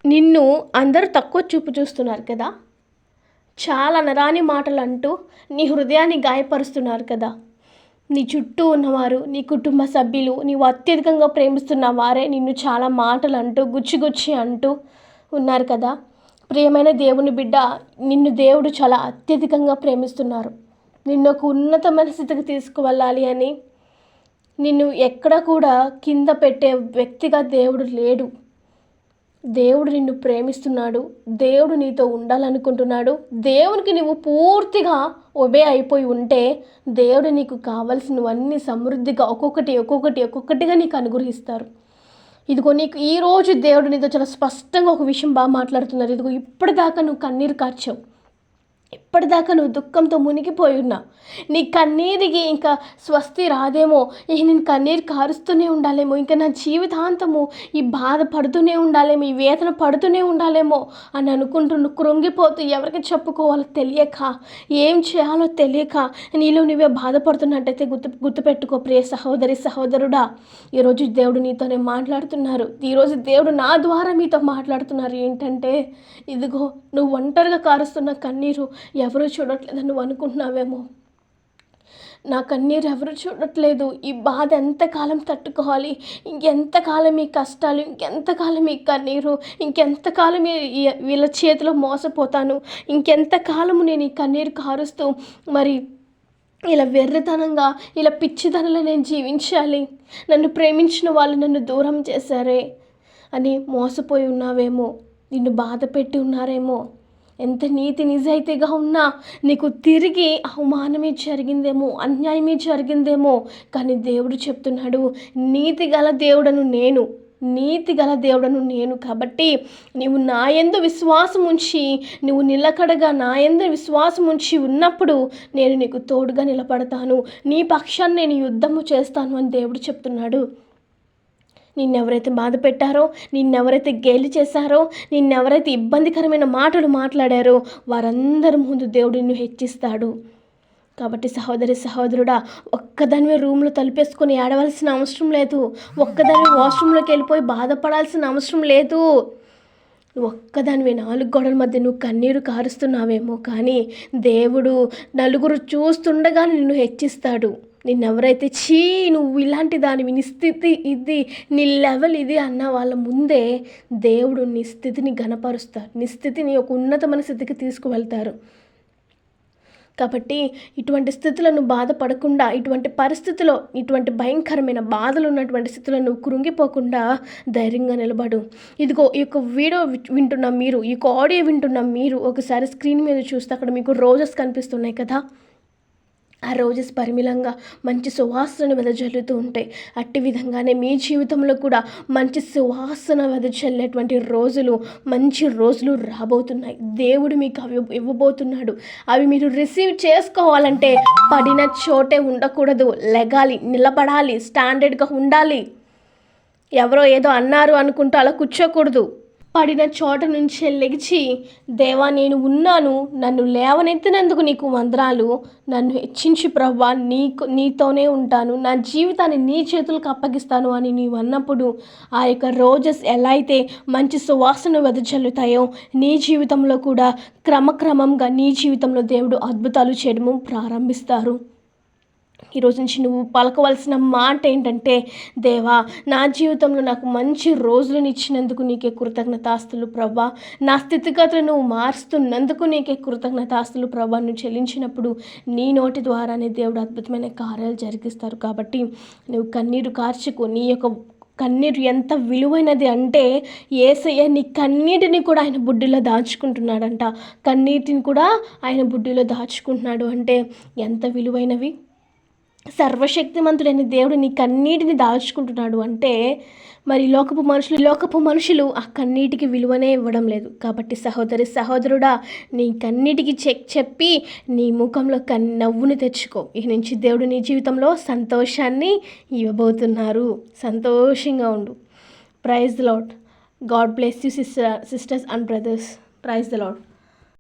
నిన్ను అందరూ తక్కువ చూపు చూస్తున్నారు కదా. చాలా అనరాని మాటలు అంటూ నీ హృదయాన్ని గాయపరుస్తున్నారు కదా. నీ చుట్టూ ఉన్నవారు, నీ కుటుంబ సభ్యులు, నీవు అత్యధికంగా ప్రేమిస్తున్న వారే నిన్ను చాలా మాటలు అంటూ గుచ్చి అంటూ ఉన్నారు కదా. ప్రియమైన దేవుని బిడ్డ, నిన్ను దేవుడు చాలా అత్యధికంగా ప్రేమిస్తున్నారు. నిన్ను ఒక ఉన్నతమైన స్థితికి తీసుకువెళ్ళాలి అని, నిన్ను ఎక్కడ కూడా కింద పెట్టే వ్యక్తిగా దేవుడు లేడు. దేవుడు నిన్ను ప్రేమిస్తున్నాడు. దేవుడు నీతో ఉండాలనుకుంటున్నాడు. దేవునికి నువ్వు పూర్తిగా ఒబే అయిపోయి ఉంటే దేవుడు నీకు కావలసినవన్నీ సమృద్ధిగా ఒక్కొక్కటిగా నీకు అనుగ్రహిస్తారు. ఇదిగో నీకు ఈరోజు దేవుడు నీతో చాలా స్పష్టంగా ఒక విషయం బాగా మాట్లాడుతున్నారు. ఇదిగో ఇప్పటిదాకా నువ్వు కన్నీరు కార్చావు, ఇప్పటిదాకా నువ్వు దుఃఖంతో మునిగిపోయి ఉన్నావు. నీ కన్నీరికి ఇంకా స్వస్తి రాదేమో, నేను కన్నీరు కారుస్తూనే ఉండాలేమో, ఇంకా నా జీవితాంతము ఈ బాధ పడుతూనే ఉండాలేమో, ఈ వేదన పడుతూనే ఉండాలేమో అని అనుకుంటూ కృంగిపోతూ ఎవరికి చెప్పుకోవాలో తెలియక, ఏం చేయాలో తెలియక నీలో నువ్వే బాధపడుతున్నట్టయితే గుర్తుపెట్టుకో ప్రియ సహోదరి సహోదరుడా. ఈరోజు దేవుడు నీతోనే మాట్లాడుతున్నారు. ఈరోజు దేవుడు నా ద్వారా మీతో మాట్లాడుతున్నారు. ఏంటంటే, ఇదిగో నువ్వు ఒంటరిగా కారుస్తున్న కన్నీరు ఎవరూ చూడట్లేదని నువ్వు అనుకుంటున్నావేమో. నా కన్నీరు ఎవరు చూడట్లేదు, ఈ బాధ ఎంతకాలం తట్టుకోవాలి, ఇంకెంతకాలం ఈ కష్టాలు, ఇంకెంతకాలం ఈ కన్నీరు, ఇంకెంతకాలం వీళ్ళ చేతిలో మోసపోతాను, ఇంకెంతకాలము నేను ఈ కన్నీరు కారుస్తూ మరి ఇలా వెర్రితనంగా, ఇలా పిచ్చితనంలో నేను జీవించాలి, నన్ను ప్రేమించిన వాళ్ళు నన్ను దూరం చేశారే అని మోసపోయి ఉన్నావేమో, నిన్ను బాధ పెట్టి ఉన్నారేమో. ఎంత నీతి నిజాయితీగా ఉన్నా నీకు తిరిగి అవమానమే జరిగిందేమో, అన్యాయమే జరిగిందేమో. కానీ దేవుడు చెప్తున్నాడు, నీతి గల దేవుడను నేను కాబట్టి నీవు నా యందు విశ్వాసం ఉంచి, నువ్వు నిలకడగా నా యందు విశ్వాసం ఉంచి ఉన్నప్పుడు నేను నీకు తోడుగా నిలబడతాను, నీ పక్షాన్ని నేను యుద్ధము చేస్తాను అని దేవుడు చెప్తున్నాడు. నిన్నెవరైతే బాధ పెట్టారో, నిన్నెవరైతే గేలి చేశారో, నిన్నెవరైతే ఇబ్బందికరమైన మాటలు మాట్లాడారో వారందరి ముందు దేవుడు నిన్ను హెచ్చిస్తాడు. కాబట్టి సహోదరి సహోదరుడా, ఒక్కదానివే రూమ్లో తలుపేసుకొని ఏడవలసిన అవసరం లేదు. ఒక్కదానివే వాష్రూమ్లోకి వెళ్ళిపోయి బాధపడాల్సిన అవసరం లేదు. ఒక్కదానివే 4 గోడల మధ్య నువ్వు కన్నీరు కారుస్తున్నావేమో, కానీ దేవుడు నలుగురు చూస్తుండగానే నిన్ను హెచ్చిస్తాడు. నిన్నెవరైతే నువ్వు ఇలాంటి దానివి, నీ స్థితి ఇది, నీ లెవెల్ ఇది అన్న వాళ్ళ ముందే దేవుడు నీ స్థితిని ఘనపరుస్తారు, నీ స్థితిని ఒక ఉన్నతమైన స్థితికి తీసుకువెళ్తారు. కాబట్టి ఇటువంటి స్థితులను బాధపడకుండా, ఇటువంటి పరిస్థితిలో, ఇటువంటి భయంకరమైన బాధలు ఉన్నటువంటి స్థితులను నువ్వు కృంగిపోకుండా ధైర్యంగా నిలబడు. ఇదిగో ఈ యొక్క వీడియో వింటున్న మీరు, ఈ యొక్క ఆడియో వింటున్న మీరు ఒకసారి స్క్రీన్ మీద చూస్తే అక్కడ మీకు రోజెస్ కనిపిస్తున్నాయి కదా. ఆ రోజెస్ పరిమళంగా మంచి సువాసన వెదజల్లుతూ ఉంటాయి. అట్టి విధంగానే మీ జీవితంలో కూడా మంచి సువాసన వెదజల్లేటువంటి రోజులు, మంచి రోజులు రాబోతున్నాయి. దేవుడు మీకు అవి ఇవ్వబోతున్నాడు. అవి మీరు రిసీవ్ చేసుకోవాలంటే పడిన చోటే ఉండకూడదు, లెగాలి, నిలబడాలి, స్టాండర్డ్గా ఉండాలి. ఎవరో ఏదో అన్నారు అనుకుంటూ అలా కూర్చోకూడదు. పడిన చోట నుంచి లెగిచి, దేవా నేను ఉన్నాను, నన్ను లేవనెత్తినందుకు నీకు వందనాలు, నన్ను హెచ్చించి ప్రభువా, నీతోనే ఉంటాను, నా జీవితాన్ని నీ చేతులకు అప్పగిస్తాను అని నీవు అన్నప్పుడు ఆ యొక్క రోజెస్ ఎలా అయితే మంచి సువాసన వెదజల్లుతాయో నీ జీవితంలో కూడా క్రమక్రమంగా నీ జీవితంలో దేవుడు అద్భుతాలు చేయడము ప్రారంభిస్తారు. ఈరోజు నుంచి నువ్వు పలకవలసిన మాట ఏంటంటే, దేవా నా జీవితంలో నాకు మంచి రోజులను ఇచ్చినందుకు నీకే కృతజ్ఞతాస్తులు ప్రభా, నా స్థితిగతులను నువ్వు మారుస్తున్నందుకు నీకే కృతజ్ఞతాస్తులు ప్రభా. నువ్వు చెల్లించినప్పుడు నీ నోటి ద్వారానే దేవుడు అద్భుతమైన కార్యాలు జరిగిస్తారు. కాబట్టి నువ్వు కన్నీరు కార్చుకో. నీ యొక్క కన్నీరు ఎంత విలువైనది అంటే, యేసయ్య నీ కన్నీటిని కూడా ఆయన బుడ్డిలో దాచుకుంటున్నాడంట. కన్నీటిని కూడా ఆయన బుడ్డిలో దాచుకుంటున్నాడు అంటే ఎంత విలువైనవి. సర్వశక్తిమంతుడైన దేవుడు నీ కన్నీటిని దాచుకుంటున్నాడు అంటే, మరి లోకపు మనుషులు ఆ కన్నీటికి విలువనే ఇవ్వడం లేదు. కాబట్టి సహోదరి సహోదరుడా, నీ కన్నీటికి చెప్పి నీ ముఖంలో నవ్వుని తెచ్చుకో. ఇక నుంచి దేవుడు నీ జీవితంలో సంతోషాన్ని ఇవ్వబోతున్నారు. సంతోషంగా ఉండు. Praise the Lord. God bless you sisters and brothers. Praise the lord.